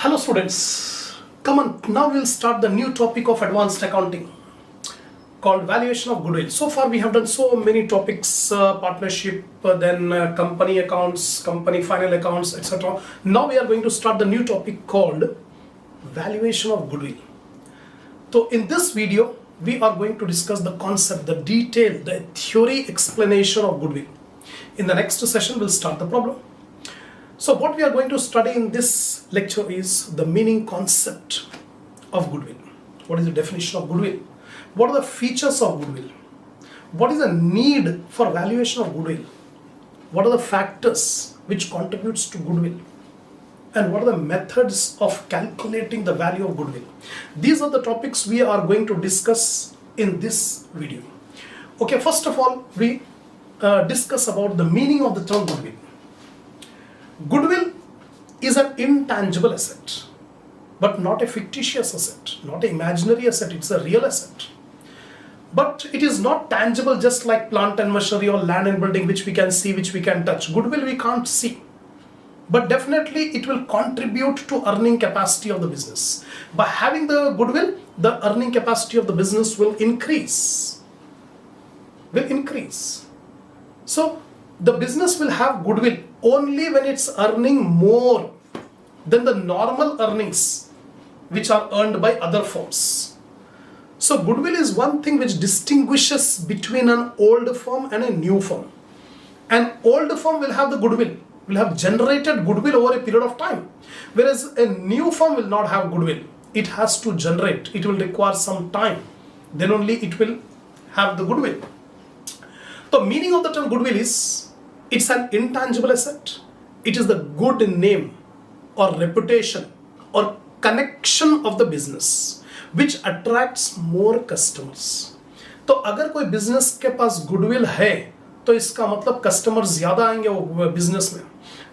Hello students, come on, now we'll start the new topic of advanced accounting called valuation of goodwill. So far we have done so many topics, partnership, then company accounts, company final accounts, etc. Now we are going to start the new topic called valuation of goodwill. So in this video, we are going to discuss the concept, the detail, the theory explanation of goodwill. In the next session, we'll start the problem. So what we are going to study in this lecture is the meaning concept of goodwill. What is the definition of goodwill? What are the features of goodwill? What is the need for valuation of goodwill? What are the factors which contributes to goodwill? And what are the methods of calculating the value of goodwill? These are the topics we are going to discuss in this video. Okay, first of all, we discuss about the meaning of the term goodwill. Goodwill is an intangible asset, but not a fictitious asset, not an imaginary asset, it's a real asset. But it is not tangible just like plant and machinery or land and building, which we can see, which we can touch. Goodwill we can't see. But definitely it will contribute to earning capacity of the business. By having the goodwill, the earning capacity of the business will increase. So the business will have goodwill only when it's earning more than the normal earnings which are earned by other firms. So goodwill is one thing which distinguishes between an old firm and a new firm. An old firm will have the goodwill, will have generated goodwill over a period of time, whereas a new firm will not have goodwill. It has to generate, it will require some time, then only it will have the goodwill. The meaning of the term goodwill is, it's an intangible asset. It is the good name or reputation or connection of the business which attracts more customers. तो अगर कोई business के पास goodwill है तो इसका मतलब customer ज्यादा आएंगे वो बिजनेस में.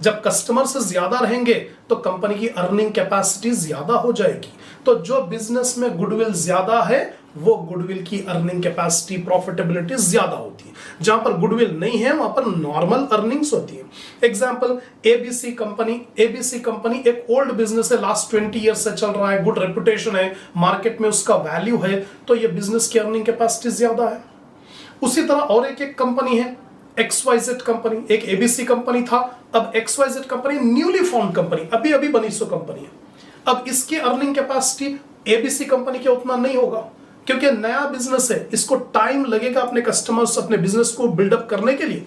जब कस्टमर से ज्यादा रहेंगे तो कंपनी की अर्निंग कैपेसिटी ज्यादा हो जाएगी. तो जो बिजनेस में गुडविल ज्यादा है वो गुडविल की अर्निंग कैपेसिटी, प्रॉफिटेबिलिटी ज्यादा होती है. जहां पर गुडविल नहीं है वहां पर नॉर्मल अर्निंग्स होती है. एग्जांपल, एबीसी कंपनी एक ओल्ड बिजनेस है, लास्ट 20 ईयर से चल रहा है, गुड रेपुटेशन है, मार्केट में उसका वैल्यू है, तो ये बिजनेस की अर्निंग कैपेसिटी ज्यादा है. उसी तरह और एक कंपनी है, XYZ कंपनी, एक एबीसी कंपनी था, अब XYZ company newly form company, अभी बनी सो कंपनी है. अब इसकी अर्निंग कैपेसिटी एबीसी कंपनी के उतना नहीं होगा क्योंकि नया बिजनेस है, इसको टाइम लगेगा अपने कस्टमर्स, अपने बिजनेस को बिल्डअप करने के लिए.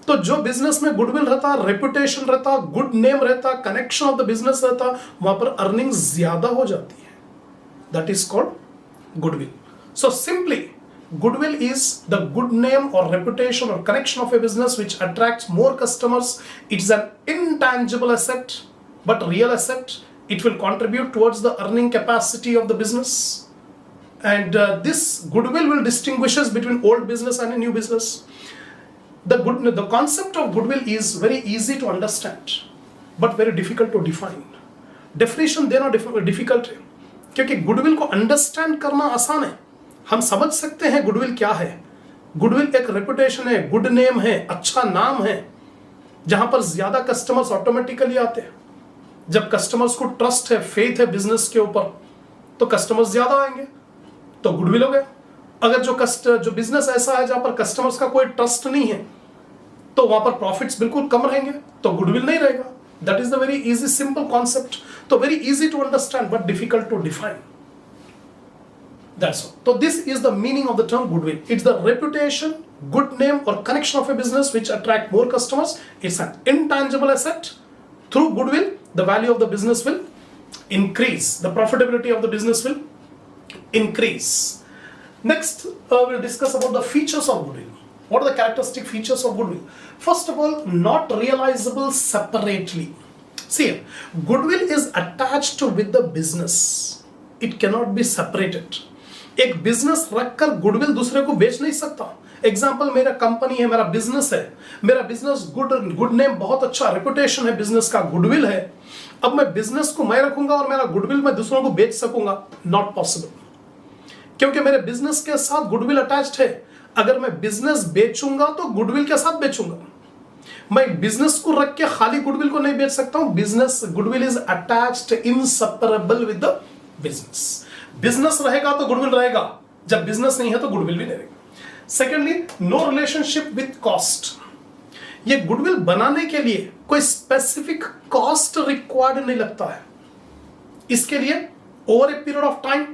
तो जो बिजनेस में गुडविल रहता, रेपुटेशन रहता, गुड नेम रहता, कनेक्शन ऑफ द बिजनेस रहता, वहां पर अर्निंग ज्यादा हो जाती है. That is called goodwill. So simply, goodwill is the good name or reputation or connection of a business which attracts more customers. It is an intangible asset, but real asset. It will contribute towards the earning capacity of the business. And this goodwill will distinguishes between old business and a new business. The concept of goodwill is very easy to understand, but very difficult to define. Definition देना difficult है, क्योंकि goodwill को understand करना आसान है. हम समझ सकते हैं गुडविल क्या है. गुडविल एक रेपुटेशन है, गुड नेम है, अच्छा नाम है, जहां पर ज्यादा कस्टमर्स ऑटोमेटिकली आते हैं. जब कस्टमर्स को ट्रस्ट है, फेथ है बिजनेस के ऊपर, तो कस्टमर्स ज्यादा आएंगे, तो गुडविल हो गया. अगर जो बिजनेस ऐसा है जहां पर कस्टमर्स का कोई ट्रस्ट नहीं है, तो वहां पर प्रॉफिट्स बिल्कुल कम रहेंगे, तो गुडविल नहीं रहेगा. That is the very easy simple concept. तो very easy to understand but difficult to define. That's all. So this is the meaning of the term goodwill. It's the reputation, good name or connection of a business which attract more customers. It's an intangible asset. Through goodwill, the value of the business will increase. The profitability of the business will increase. Next, we'll discuss about the features of goodwill. What are the characteristic features of goodwill? First of all, not realizable separately. See, goodwill is attached with the business. It cannot be separated. एक business रखकर goodwill दूसरे को बेच नहीं सकता. Example, मेरा company है, मेरा बिजनेस है, मेरा बिजनेस गुड नेम, बहुत अच्छा रेपुटेशन है, बिजनेस का गुडविल है. अब मैं बिजनेस को मैं रखूंगा और मेरा गुडविल मैं दूसरों को बेच सकूंगा? नॉट पॉसिबल, क्योंकि मेरे बिजनेस के साथ गुडविल अटैच्ड है. अगर मैं बिजनेस बेचूंगा तो गुडविल के साथ बेचूंगा. मैं बिजनेस को रख के खाली गुडविल को नहीं बेच सकता हूं. Business goodwill is attached inseparable with the business. Business रहेगा तो गुडविल रहेगा, जब बिजनेस नहीं है तो गुडविल भी नहीं रहेगा. Secondly, no relationship with cost. ये गुडविल बनाने के लिए कोई स्पेसिफिक कॉस्ट रिक्वायर्ड नहीं लगता है. इसके लिए over a period of time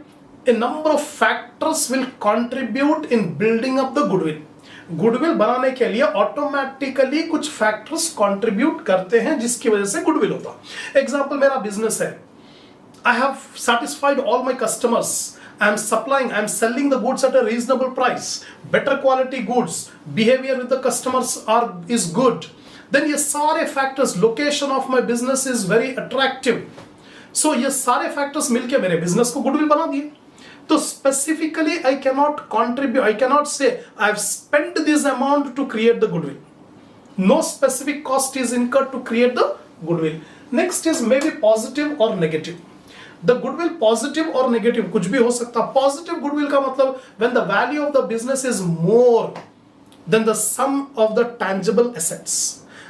a number of factors will contribute in building up the goodwill. Goodwill बनाने के लिए ऑटोमेटिकली कुछ फैक्टर्स कंट्रीब्यूट करते हैं जिसकी वजह से गुडविल होता है. एग्जांपल, मेरा बिजनेस है, I have satisfied all my customers, I am supplying, I am selling the goods at a reasonable price, better quality goods, behaviour with the customers are is good, then ये सारे factors, location of my business is very attractive. So ये सारे factors मिलकर मेरे business को goodwill बना दिए. तो specifically I cannot contribute, I cannot say I have spent this amount to create the goodwill. No specific cost is incurred to create the goodwill. Next is maybe positive or negative. The goodwill positive or negative कुछ भी हो सकता. Positive goodwill का मतलब when the value of the business is more than the sum of the tangible assets.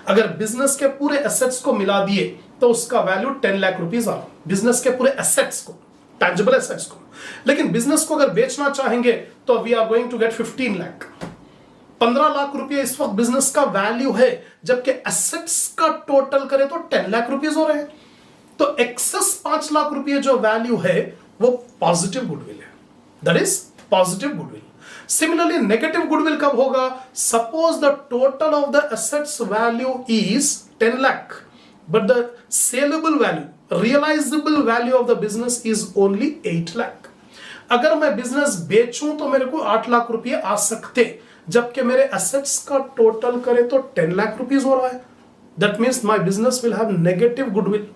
अगर business के पूरे assets को मिला दिए तो उसका वैल्यू 10 लाख रुपीस आ, बिजनेस के पूरे एसेट्स को, टैंजिबल एसेट्स को. लेकिन बिजनेस को अगर बेचना चाहेंगे तो we are going to get 15 lakh. 15 lakh रुपए इस वक्त बिजनेस का वैल्यू है, जबकि एसेट्स का टोटल करें तो 10 लाख रुपीस हो रहे हैं. तो एक्सेस 5 लाख रुपए जो वैल्यू है वो पॉजिटिव गुडविल है. That is positive goodwill. Similarly negative goodwill कब होगा? Suppose the total of the assets value is 10 lakh but the saleable value, realisable value of the business is only 8 lakh. अगर मैं बिजनेस बेचूं तो मेरे को 8 लाख रुपए आ सकते, जबकि मेरे एसेट्स का टोटल करें तो 10 लाख रुपीस हो रहा है. That means my business will have negative goodwill.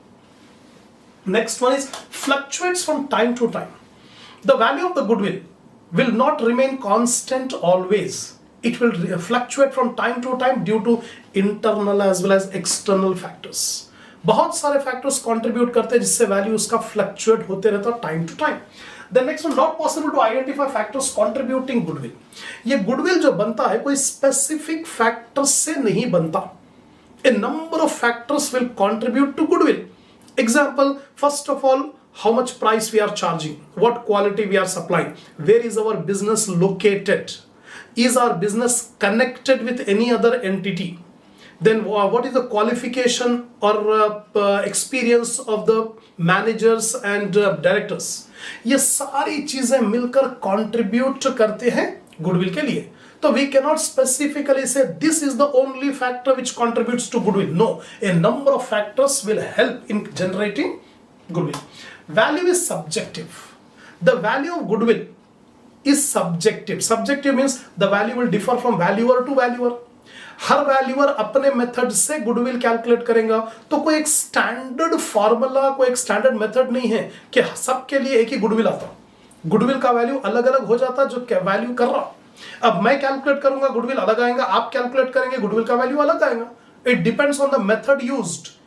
Next one is fluctuates from time to time. The value of the goodwill will not remain constant always. It will fluctuate from time to time due to internal as well as external factors. बहुत सारे factors contribute करते हैं जिससे value उसका fluctuate होते रहता है time to time. The next one, not possible to identify factors contributing goodwill. ये goodwill जो बनता है कोई specific factors से नहीं बनता. A number of factors will contribute to goodwill. Example, first of all, how much price we are charging, what quality we are supplying, where is our business located, is our business connected with any other entity, then what is the qualification or experience of the managers and directors. ये सारी चीजें मिलकर contribute करते हैं goodwill के लिए. तो we cannot specifically say this is the only factor which contributes to goodwill. No, a number of factors will help in generating goodwill. Value is subjective. The value of goodwill is subjective. Subjective means the value will differ from valuer to valuer. Her valuer अपने method से goodwill calculate करेगा. तो कोई एक standard formula, कोई एक standard method नहीं है कि सबके लिए एक ही गुडविल आता. गुडविल का वैल्यू अलग अलग हो जाता जो वैल्यू कर रहा. अब मैं कैलकुलेट करूंगा, गुडविल अलग आएगा, आप कैलकुलेट करेंगे, गुडविल का वैल्यू अलग आएगा. It depends on the method used.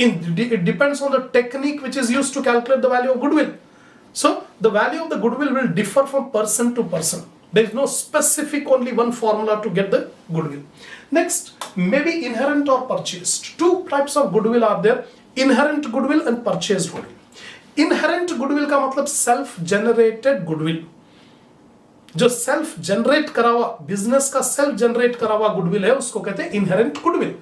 It depends on the technique which is used to calculate the value of goodwill. So the value of the goodwill will differ from person to person. There is no specific only one formula to get the goodwill. Next, maybe inherent or purchased. Two types of goodwill are there: inherent goodwill and purchased goodwill. Inherent goodwill का मतलब self generated goodwill. जो self generate करा हुआ, business का self generate करा हुआ goodwill है, उसको कहते हैं inherent goodwill.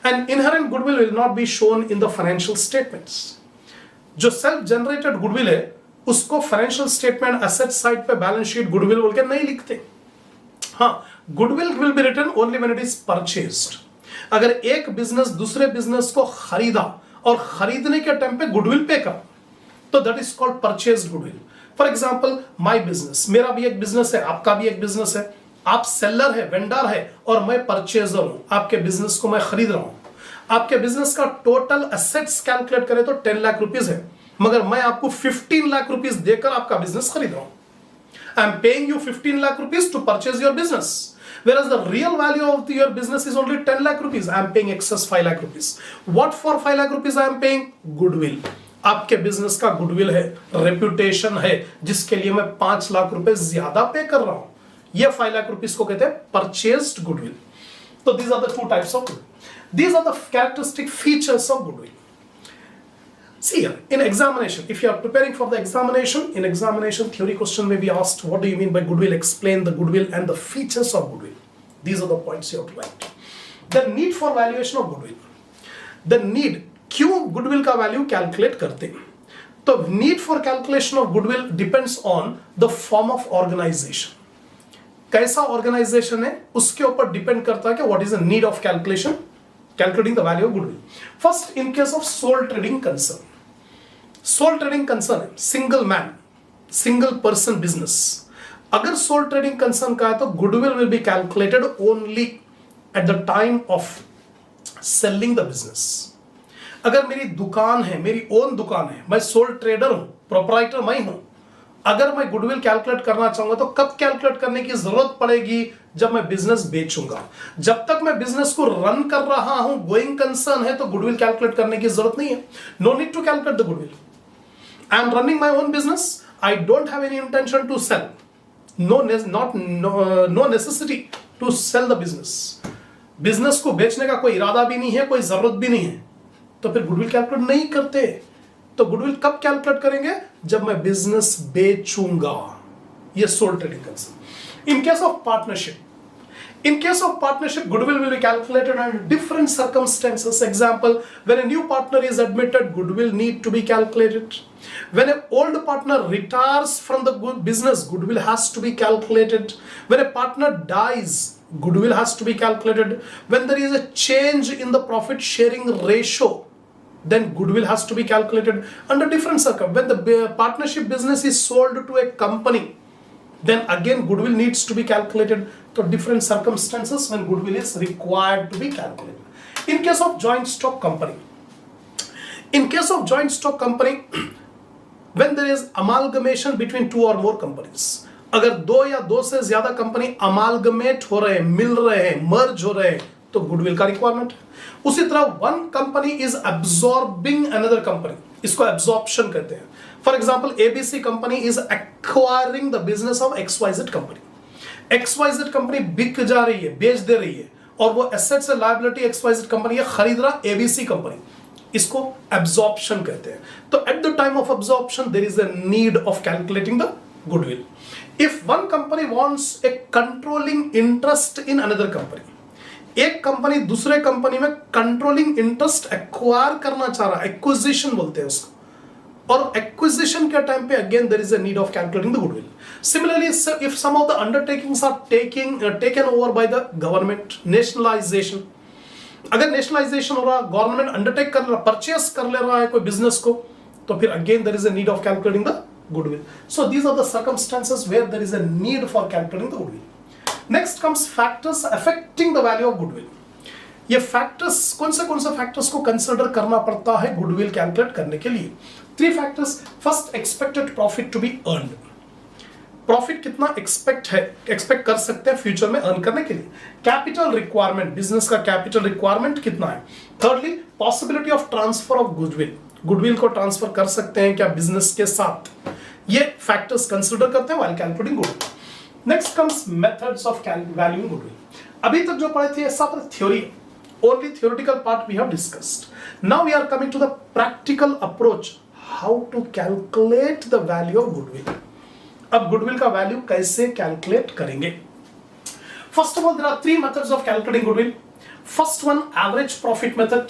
And inherent goodwill will not be shown in the financial statements. जो सेल्फ जनरेटेड गुडविल है उसको फाइनेंशियल स्टेटमेंट, एसेट साइड पे बैलेंस शीट गुडविल बोल के नहीं लिखते. हाँ, goodwill will be written only when it is purchased. अगर एक बिजनेस दूसरे बिजनेस को खरीदा और खरीदने के टाइम पे गुडविल पे करा तो that is called purchased goodwill. For example, my business, मेरा भी एक बिजनेस है, आपका भी एक बिजनेस है. आप सेलर है, वेंडर है और मैं परचेजर हूं. आपके बिजनेस को मैं खरीद रहा हूं. आपके बिजनेस का टोटल एसेट्स कैलकुलेट करें तो 10 लाख रुपीस है, मगर मैं आपको 15 लाख रुपीस देकर आपका बिजनेस खरीद रहा हूं. I am paying you 15 lakh rupees to purchase your business, whereas the real value of your business is only 10 lakh rupees. I am paying excess 5 lakh rupees. What for 5 lakh rupees I am paying? Goodwill. आपके business का goodwill है, reputation है, जिसके लिए मैं 5 लाख रुपए ज्यादा पे कर रहा हूं. ये 5 लाख रुपीस को कहते हैं परचेज्ड गुडविल. तो these are the two types of goodwill. These are the characteristic features of goodwill. See here, in examination, if you are preparing for the examination, in examination theory question may be asked, what do you mean by goodwill? Explain the goodwill and the features of goodwill. These are the points you have to write. The need for valuation of goodwill. The need, क्यों goodwill का value calculate करते हैं? तो need for calculation of goodwill depends on the form of organization. कैसा organization है उसके ऊपर depend करता है कि what is the need of calculation, calculating the value of goodwill. First, in case of sole trading concern. Sole trading concern है, single man, single person business. अगर sole trading concern का है तो goodwill will be calculated only at the time of selling the business. अगर मेरी दुकान है, मेरी ओन दुकान है, मैं सोल ट्रेडर हूं, प्रोप्राइटर मैं हूं, अगर मैं गुडविल कैलकुलेट करना चाहूंगा तो कब कैलकुलेट करने की जरूरत पड़ेगी? जब मैं बिजनेस बेचूंगा. जब तक मैं बिजनेस को रन कर रहा हूं, गोइंग कंसर्न है, तो गुडविल कैलकुलेट करने की जरूरत नहीं है. No need to calculate the goodwill. I am running my own business. I don't have any intention to sell. No necessity to sell the business. Business को बेचने का कोई इरादा भी नहीं है, कोई जरूरत भी नहीं है, तो फिर गुडविल कैलकुलेट नहीं करते. तो गुडविल कब कैलकुलेट करेंगे? जब मैं बिजनेस बेचूंगा. ये sole trading concern. In case of partnership, in case of partnership, goodwill will be calculated under different circumstances. Example, when a new partner is admitted, goodwill need to be calculated. When an old partner retires from the business, goodwill has to be calculated. When a partner dies, goodwill has to be calculated. When there is a change in the profit sharing ratio, then goodwill has to be calculated under different circumstances. When the partnership business is sold to a company, then again goodwill needs to be calculated. To different circumstances when goodwill is required to be calculated. In case of joint stock company, when there is amalgamation between two or more companies, अगर दो या दो से ज्यादा company amalgamate हो रहे हैं, मिल रहे हैं, मर्ज हो रहे हैं, तो गुडविल का रिक्वायरमेंट है. उसी तरह one company is absorbing another company, इसको एब्सॉर्प्शन कहते हैं. For example, ABC company is acquiring the business of XYZ company. XYZ company बिक जा रही है, बेच दे रही है, और वो एसेट्स से लायबिलिटी एक्सवाइजेड कंपनी है खरीद रहा एबीसी कंपनी. इसको एब्सॉर्प्शन कहते हैं. तो at the time of absorption there is a need of calculating the goodwill. If one company wants a controlling interest in another company, एक कंपनी दूसरे कंपनी में कंट्रोलिंग इंटरेस्ट एक्वायर करना चाह रहा है, एक्विजिशन बोलते हैं उसको, और एक्विजिशन के टाइम पे again there is a need of calculating the goodwill. Similarly, if some of the undertakings are taken over by the government, nationalization, अगर nationalization हो रहा, गवर्नमेंट अंडरटेक कर रहा, परचेस कर ले रहा है कोई बिजनेस को, तो फिर again there is a need of calculating the goodwill. So these are the circumstances where there is a need for calculating the goodwill. Next comes factors affecting the value of goodwill. ये factors कौन से factors को consider करना पड़ता है goodwill calculate करने के लिए? 3 factors. First, expected profit to be earned. Profit कितना एक्सपेक्ट कर सकते हैं फ्यूचर में अर्न करने के लिए. कैपिटल रिक्वायरमेंट, बिजनेस का कैपिटल रिक्वायरमेंट कितना है. Thirdly, possibility of transfer of goodwill, goodwill को ट्रांसफर कर सकते हैं क्या बिजनेस के साथ. ये फैक्टर्स कंसिडर करते हैं while calculating goodwill. Next comes methods of valuing goodwill. अभी तक जो पढ़े थे सब theory, only theoretical part we have discussed. Now we are coming to the practical approach, how to calculate the value of goodwill. अब goodwill का value कैसे calculate करेंगे? First of all, there are 3 methods of calculating goodwill. First one, average profit method.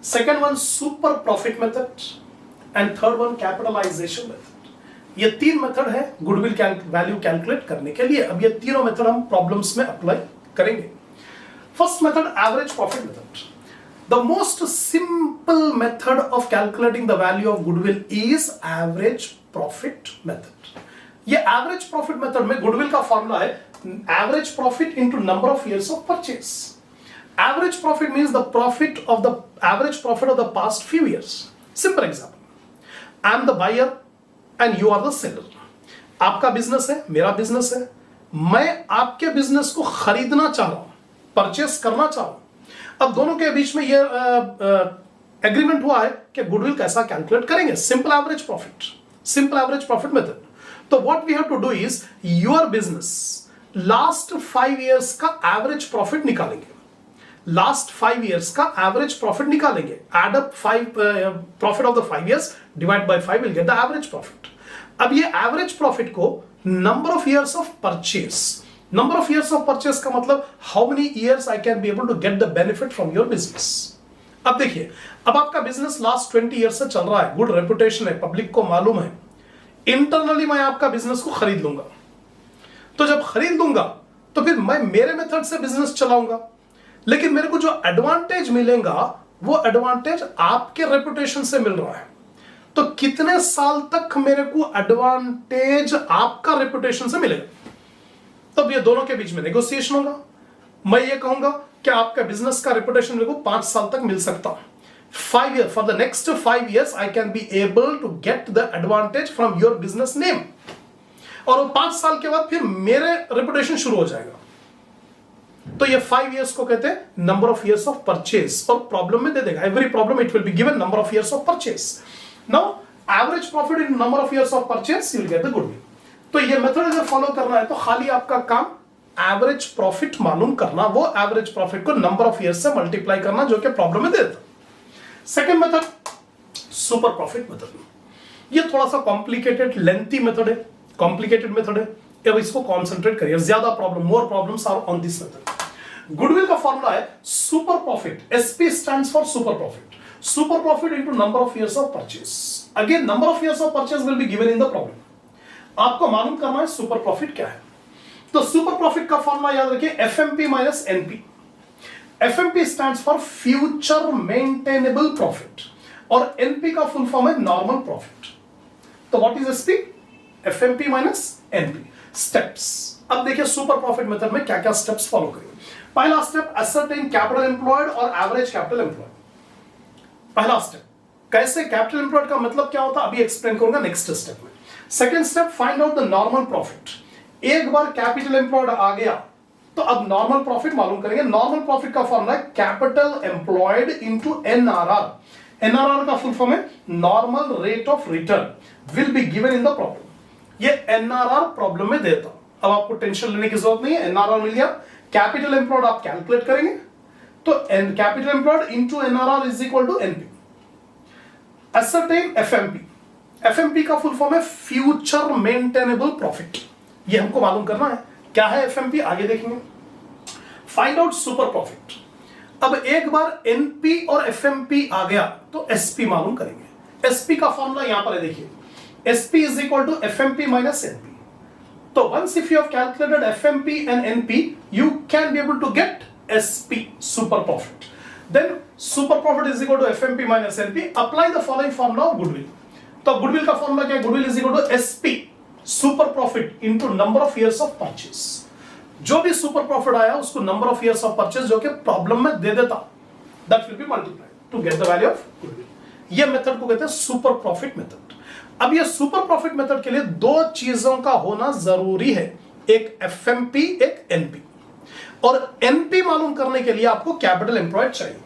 Second one, super profit method. And third one, capitalisation method. ये 3 method है goodwill value calculate करने के लिए. अब ये तीनों मेथड हम प्रॉब्लम्स में अप्लाई करेंगे. First method, average profit method. The most simple method of calculating the value of goodwill is average profit method. ये average profit method में goodwill का formula है average profit into number of years of purchase. Average profit means the average profit of the past few years. Simple example. I am the buyer and you are the seller. आपका business है, मेरा business है. मैं आपके business को खरीदना चाह रहा हूँ, purchase करना चाह रहा हूँ. अब दोनों के बीच में ये एग्रीमेंट हुआ है कि गुडविल कैसा कैलकुलेट करेंगे. Simple average profit method. तो what we have to do is, your business last 5 years का एवरेज प्रॉफिट निकालेंगे. लास्ट 5 इयर्स का एवरेज प्रॉफिट निकालेंगे, add up 5 profit of the 5 years divide by 5 will get the average profit. अब ये average profit को number of years of purchase, number of years of purchase का मतलब how many years I can be able to get the benefit from your business. अब देखिए, अब आपका business last 20 year से चल रहा है, गुड रेपुटेशन है, पब्लिक को मालूम है, इंटरनली मैं आपका बिजनेस को खरीद लूंगा। तो जब खरीद लूंगा तो फिर मैं मेरे मेथड से बिजनेस चलाऊंगा, लेकिन मेरे को जो एडवांटेज मिलेगा वो एडवांटेज आपके रेपुटेशन से मिल रहा है। तो कितने साल तक मेरे को एडवांटेज आपका रेपुटेशन से मिलेगा? तब ये दोनों के बीच में नेगोशिएशन होगा। मैं ये कहूंगा कि आपका बिजनेस का रेपुटेशन मेरे को 5 साल तक मिल सकता है। 5 years, for the next 5 years I can be able to get the advantage from your business name। और वो 5 साल के बाद फिर मेरे रेपुटेशन शुरू हो जाएगा। तो ये 5 years को कहते हैं number of years of purchase, और प्रॉब्लम में दे देगा, every problem it will be given number of years of purchase. Now average profit in number of years of purchase you will get the goodwill. तो ये method अगर follow करना है तो खाली आपका काम एवरेज प्रॉफिट मालूम करना, वो एवरेज प्रॉफिट को नंबर ऑफ इयर्स से मल्टीप्लाई करना, जो कि प्रॉब्लम में दे देता। Second method super profit method. ये थोड़ा सा कॉम्प्लिकेटेड लेंथी मेथड है, कॉम्प्लिकेटेड मेथड है। अब इसको कॉन्सेंट्रेट करिए, ज्यादा problem, more problems are on this method. Goodwill का फॉर्मूला है super profit, SP stands for super profit, super profit into number of years of purchase. Again number of years of purchase will be given in the problem. आपको मालूम करना है super profit क्या है। तो super profit का formula याद रखिए, FMP minus NP. FMP stands for future maintainable profit और NP का फुल फॉर्म है नॉर्मल प्रॉफिट। तो what is SP? FMP minus NP। Steps, अब देखिए सुपर प्रॉफिट मेथड में क्या क्या स्टेप्स फॉलो करेंगे। पहला स्टेप, असर्टेन कैपिटल एम्प्लॉयड और एवरेज कैपिटल एम्प्लॉयड। पहला स्टेप, कैसे कैपिटल एम्प्लॉयड का मतलब क्या होता है अभी एक्सप्लेन करूंगा नेक्स्ट स्टेप में। Second step, find out the normal profit. एक बार कैपिटल एम्प्लॉयड आ गया तो अब नॉर्मल प्रॉफिट मालूम करेंगे। नॉर्मल प्रॉफिट का फॉर्मूला है capital employed into NRR। NRR का फुल फॉर्म है normal rate of return, will be given in the problem. ये NRR प्रॉब्लम में देता। अब आपको टेंशन लेने की जरूरत नहीं है, NRR मिल गया। कैपिटल एम्प्लॉयड आप कैलकुलेट करेंगे तो capital employed into NRR is equal to NP। Ascertain FMP। FMP का फुल फॉर्म है फ्यूचर मेंटेनेबल प्रॉफिट। ये हमको मालूम करना है क्या है FMP, आगे देखेंगे। Find out super profit. अब एक बार NP और FMP आ गया तो SP मालूम करेंगे। SP का फॉर्मूला यहां पर है, देखिए SP is equal to FMP minus NP। तो once if you have calculated FMP and NP you can be able to get SP super profit. Then super profit is equal to FMP minus NP। Apply the following formula of goodwill. तो goodwill का formula क्या है? Goodwill is equal to SP super profit into number of years of purchase. जो भी super profit आया उसको number of years of purchase जो कि प्रॉब्लम में दे देता, that will be multiplied to get the value of goodwill. ये मेथड को कहते हैं सुपर प्रॉफिट मेथड। अब ये सुपर प्रॉफिट मेथड के लिए दो चीजों का होना जरूरी है, एक FMP एक NP। और NP मालूम करने के लिए आपको कैपिटल एम्प्लॉयड चाहिए।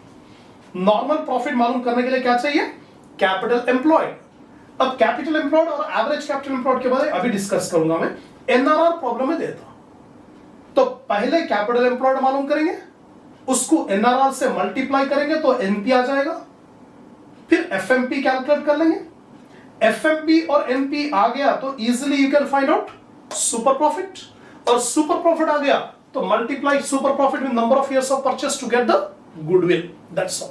नॉर्मल प्रॉफिट मालूम करने के लिए क्या चाहिए? Capital employed. अब कैपिटल एम्प्लॉयड और एवरेज कैपिटल एम्प्लॉयड के बारे में अभी डिस्कस करूंगा मैं। NRR प्रॉब्लम में देता, तो पहले कैपिटल एम्प्लॉयड मालूम करेंगे, उसको NRR से मल्टीप्लाई करेंगे तो NP आ जाएगा, फिर FMP कैलकुलेट कर लेंगे। FMP और NP आ गया तो easily you can find out super profit, और सुपर प्रॉफिट आ गया तो multiply super profit with number of years of purchase to get the goodwill, that's all.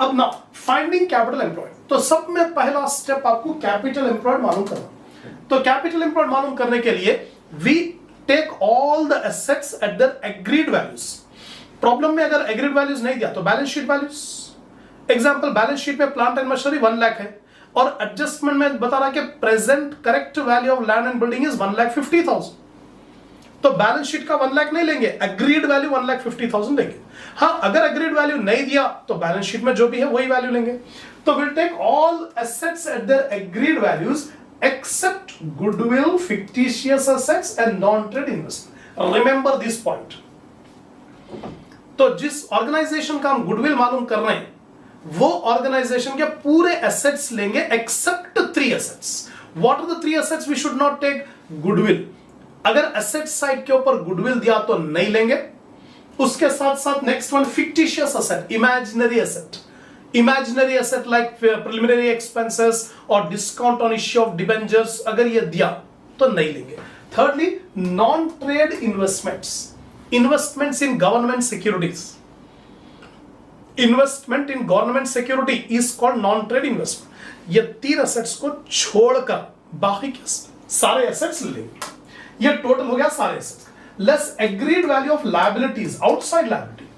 अब ना फाइंडिंग कैपिटल एम्प्लॉयड, तो सब में पहला स्टेप आपको कैपिटल एम्प्लॉयड मालूम करना। तो कैपिटल एम्प्लॉयड मालूम करने के लिए we take all the assets at their agreed values. Problem में अगर एग्रीड वैल्यूज नहीं दिया तो balance sheet values. Example, balance sheet में प्लांट एंड मशीनरी 1 लाख है और एडजस्टमेंट में बता रहा कि present correct value of land and building is 1,50,000। तो बैलेंस शीट का 1 लाख नहीं लेंगे, एग्रीड वैल्यू 1,50,000 लेंगे। हाँ, अगर एग्रीड वैल्यू नहीं दिया तो बैलेंस शीट में जो भी है वही वैल्यू लेंगे। तो will take all assets at their agreed values except goodwill, fictitious assets and non trade investment. Remember this point. तो जिस ऑर्गेनाइजेशन का हम गुडविल मालूम कर रहे हैं वो ऑर्गेनाइजेशन के पूरे एसेट्स लेंगे except 3 assets. What are the 3 assets we should not take? Goodwill. अगर एसेट साइड के ऊपर गुडविल दिया तो नहीं लेंगे, उसके साथ साथ next one fictitious asset, imaginary asset, imaginary asset like preliminary expenses और discount on issue of debentures, अगर ये दिया तो नहीं लेंगे। Thirdly non trade investments, investments in government securities, investment in government security is called non trade investment. ये तीन assets को छोड़कर बाकी के सारे एसेट्स लेंगे। ये टोटल हो गया सारे assets. Less agreed value of liabilities, outside liability.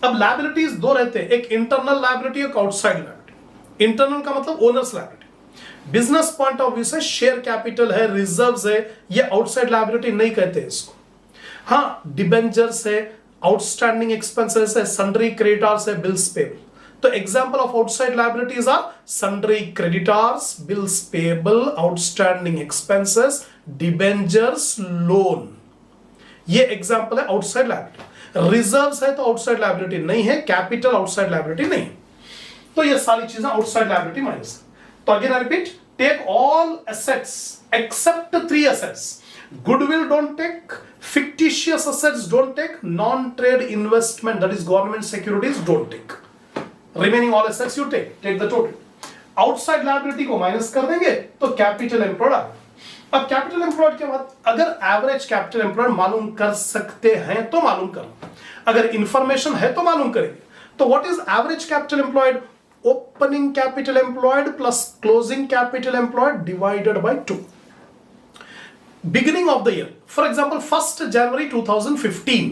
अब लायबिलिटीज दो रहते हैं, एक इंटरनल लायबिलिटी, एक आउटसाइड लायबिलिटी। इंटरनल का मतलब owners liability, business point of view से शेयर कैपिटल है, रिजर्व्स है, ये आउटसाइड लायबिलिटी नहीं कहते इसको। हाँ, डिबेंचर्स है, आउटस्टैंडिंग एक्सपेंसेस है, सन्ड्री क्रेडिटर्स है, बिल्स पेबल। तो example of outside liabilities are sundry creditors, bills payable, outstanding expenses, debentures, loan. ये एग्जांपल है आउटसाइड लायबिलिटी। रिजर्व्स है तो आउटसाइड लायबिलिटी नहीं है, कैपिटल आउटसाइड लायबिलिटी नहीं है। तो ये सारी चीजें आउटसाइड लायबिलिटी माइनस। तो again I repeat, take all assets except 3 assets. Goodwill don't take, fictitious assets don't take, non-trade investment that is government securities don't take. Remaining all assets you take the total. Outside liability को minus कर देंगे तो capital employed आ गया। अब capital employed के बाद अगर average capital employed मालूम कर सकते हैं तो मालूम करो, अगर इंफॉर्मेशन है तो मालूम करेंगे। तो what is average capital employed? Opening capital employed plus closing capital employed divided by 2। Beginning of the year, for example 1st January 2015,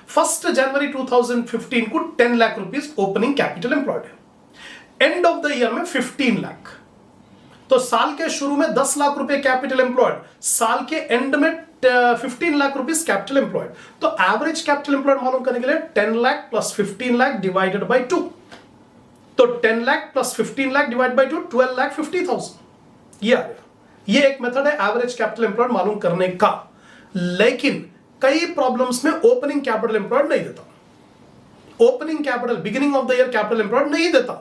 1st January 2015 को 10 lakh rupees opening capital employed है। एंड ऑफ द ईयर में 15 लाख। तो साल के शुरू में 10 लाख रुपए capital employed, साल के एंड में 15 लाख रुपीस कैपिटल एम्प्लॉयड। तो एवरेज कैपिटल एम्प्लॉयड मालूम करने के लिए 10 lakh plus 15 lakh divided by 2। तो 10 lakh plus 15 lakh divide by 2, 12,50,000 ये आ गया। ये एक मेथड है एवरेज कैपिटल एम्प्लॉयड मालूम करने का, लेकिन कई प्रॉब्लम्स में ओपनिंग कैपिटल एम्प्लॉयड नहीं देता। Opening capital beginning of the year capital employed नहीं देता।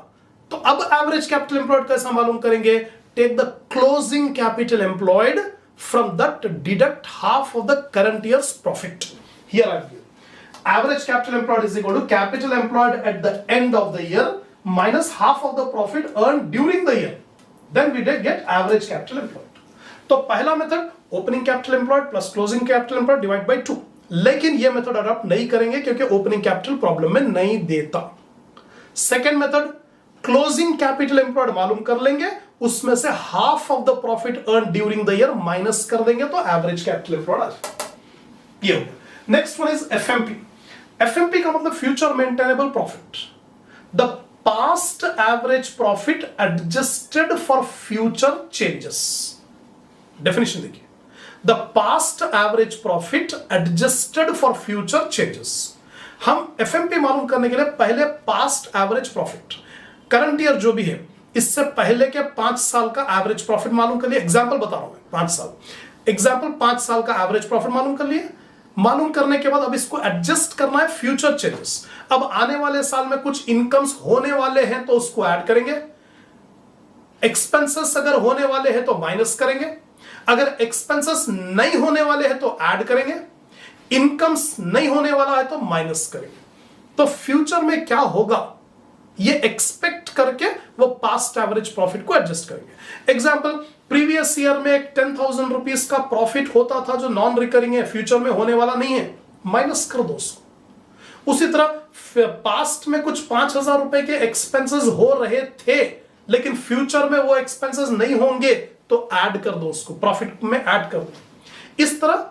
तो अब एवरेज कैपिटल एम्प्लॉयड कैसा मालूम करेंगे? Take the closing capital employed, from that deduct half of the current years profit. Here I give average capital employed is equal to capital employed at the end of the year minus half of the profit earn during the year, then we get average capital employed. तो पहला method opening capital employed plus closing capital employed divide by 2, लेकिन ये method adopt नहीं करेंगे क्योंकि opening capital problem में नहीं देता। Second method closing capital employed मालूम कर लेंगे, उसमें से half of the profit earn during the year minus कर देंगे तो एवरेज कैपिटल एम्प्लॉयड आ जाएगा। ये हो गया। Next one is FMP. FMP का मतलब future maintainable profit, the past average profit adjusted for future changes. Definition देखिए, the past average profit adjusted for future changes. हम एफएमपी मालूम करने के लिए पहले past average profit, current year जो भी है, इससे पहले के 5 साल का एवरेज प्रॉफिट मालूम कर लिए। एग्जांपल बता रहा हूं मैं, 5 साल एग्जांपल, 5 साल का एवरेज प्रॉफिट मालूम कर लिए। मालूम करने के बाद अब इसको एडजस्ट करना है फ्यूचर चेंजेस। अब आने वाले साल में कुछ इनकम्स होने वाले हैं तो उसको ऐड करेंगे, एक्सपेंसेस अगर होने वाले हैं तो माइनस करेंगे, अगर एक्सपेंसेस नहीं होने वाले हैं तो ऐड करेंगे, इनकम्स नहीं होने वाला है तो माइनस करेंगे। तो फ्यूचर में क्या होगा ये एक्सपेक्ट करके वो पास्ट एवरेज प्रॉफिट को एडजस्ट करेंगे। एग्जांपल, प्रीवियस ईयर में एक 10,000 रुपीस का प्रॉफिट होता था जो नॉन रिकरिंग है, फ्यूचर में होने वाला नहीं है, माइनस कर दो उसको। उसी तरह पास्ट में कुछ 5,000 रुपए के एक्सपेंसेस हो रहे थे लेकिन फ्यूचर में वो एक्सपेंसेस नहीं होंगे तो ऐड कर दो उसको, प्रॉफिट में ऐड कर दो। इस तरह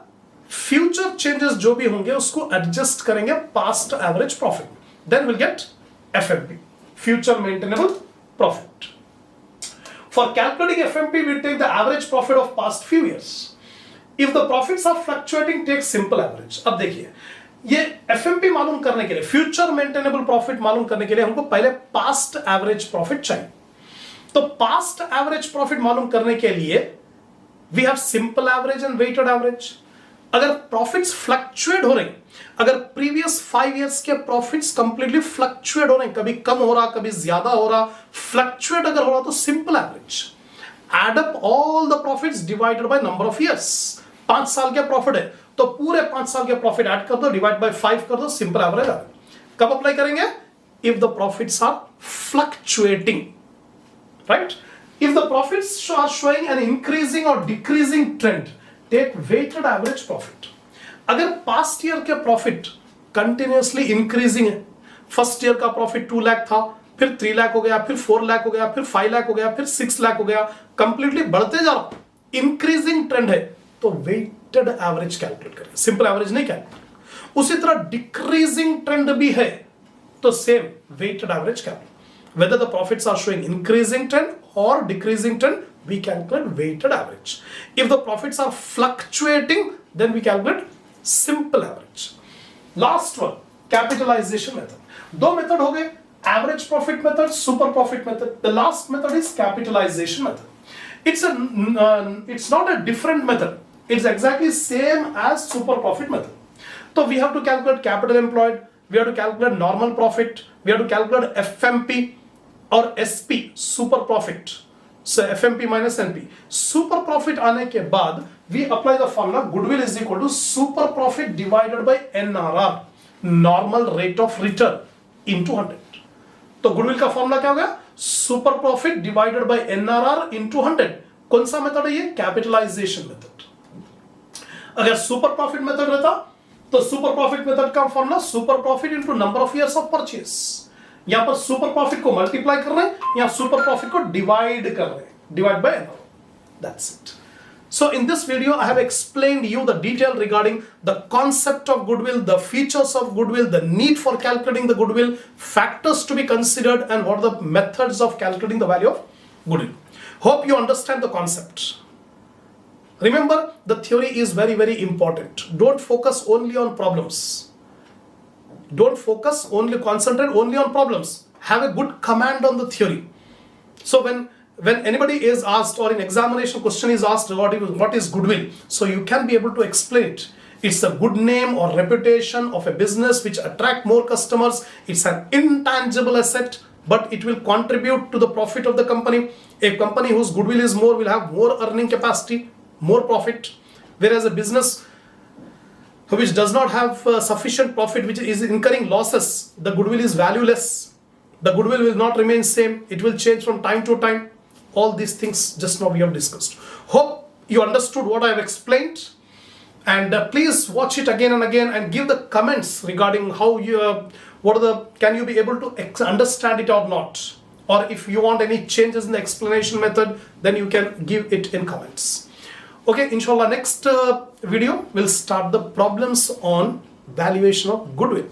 फ्यूचर चेंजेस जो भी होंगे उसको एडजस्ट करेंगे past average profit, then will get FMP, future maintainable profit. For calculating FMP we take the average profit of past few years. If the profits are fluctuating take simple average. अब देखिए, ये FMP मालूम करने के लिए, future maintainable profit मालूम करने के लिए हमको पहले पास्ट एवरेज प्रॉफिट चाहिए। तो पास्ट एवरेज प्रॉफिट मालूम करने के लिए we have simple average and weighted average. अगर प्रॉफिट्स फ्लक्चुएट हो रहे, अगर प्रीवियस 5 इयर्स के प्रॉफिट्स कंप्लीटली फ्लक्चुएट हो रहे, कभी कम हो रहा कभी ज्यादा हो रहा, फ्लक्चुएट अगर हो रहा तो simple average, add up all the profits divided by number of years. 5 साल के प्रॉफिट है, तो पूरे 5 साल के प्रॉफिट ऐड कर दो, डिवाइड बाय 5 कर दो, सिंपल एवरेज आ गया। कब अप्लाई करेंगे? If the profits are fluctuating, right? If the profits are showing an increasing or decreasing trend, take weighted average profit. अगर पास्ट ईयर के प्रॉफिट कंटिन्यूअसली इंक्रीजिंग है, फर्स्ट ईयर का profit 2 lakh था, फिर 3 लाख हो गया, फिर 4 लाख हो गया, फिर 5 लाख हो गया, फिर 6 लाख हो गया, कंप्लीटली बढ़ते जा रहा, इंक्रीजिंग ट्रेंड है, तो वेटेड एवरेज कैलकुलेट करें, सिंपल एवरेज नहीं कैलकुलेट। उसी तरह डिक्रीजिंग ट्रेंड भी है तो same weighted average calculate. Whether the profits are showing increasing trend or decreasing trend, we calculate weighted average. If the profits are fluctuating, then we calculate simple average. Last one, capitalization method. दो method हो गए, average profit method, super profit method. The last method is capitalization method. It's not a different method. It's exactly same as super profit method. So we have to calculate capital employed, we have to calculate normal profit, we have to calculate FMP or SP, super profit. So FMP minus NP. Super profit आने के बाद we apply the formula goodwill is equal to super profit divided by NRR, normal rate of return, into 100. तो goodwill का formula क्या हो गया? Super profit divided by NRR into 100. कौन सा मेथड है ये? Capitalisation method. अगर सुपर प्रॉफिट मेथड रहता तो सुपर प्रॉफिट मेथड का formula super profit into number of years of purchase. यहां पर सुपर प्रॉफिट को मल्टीप्लाई कर रहे हैं, यहां सुपर प्रॉफिट को डिवाइड कर रहे हैं, divide by NRR। That's it. So in this video, I have explained you the detail regarding the concept of goodwill, the features of goodwill, the need for calculating the goodwill, factors to be considered, and what are the methods of calculating the value of goodwill. Hope you understand the concept. Remember, the theory is very, very important. Don't focus only on problems. Don't focus only, concentrate only on problems. Have a good command on the theory. So when anybody is asked or in examination question is asked what is goodwill, so you can be able to explain it. It's a good name or reputation of a business which attract more customers. It's an intangible asset, but it will contribute to the profit of the company. A company whose goodwill is more will have more earning capacity, more profit, whereas a business which does not have sufficient profit, which is incurring losses, the goodwill is valueless. The goodwill will not remain same. It will change from time to time. All these things just now we have discussed. Hope you understood what I have explained, and please watch it again and again and give the comments regarding how you can you be able to understand it or not, or if you want any changes in the explanation method, then you can give it in comments. Okay, inshallah next video we'll start the problems on valuation of goodwill.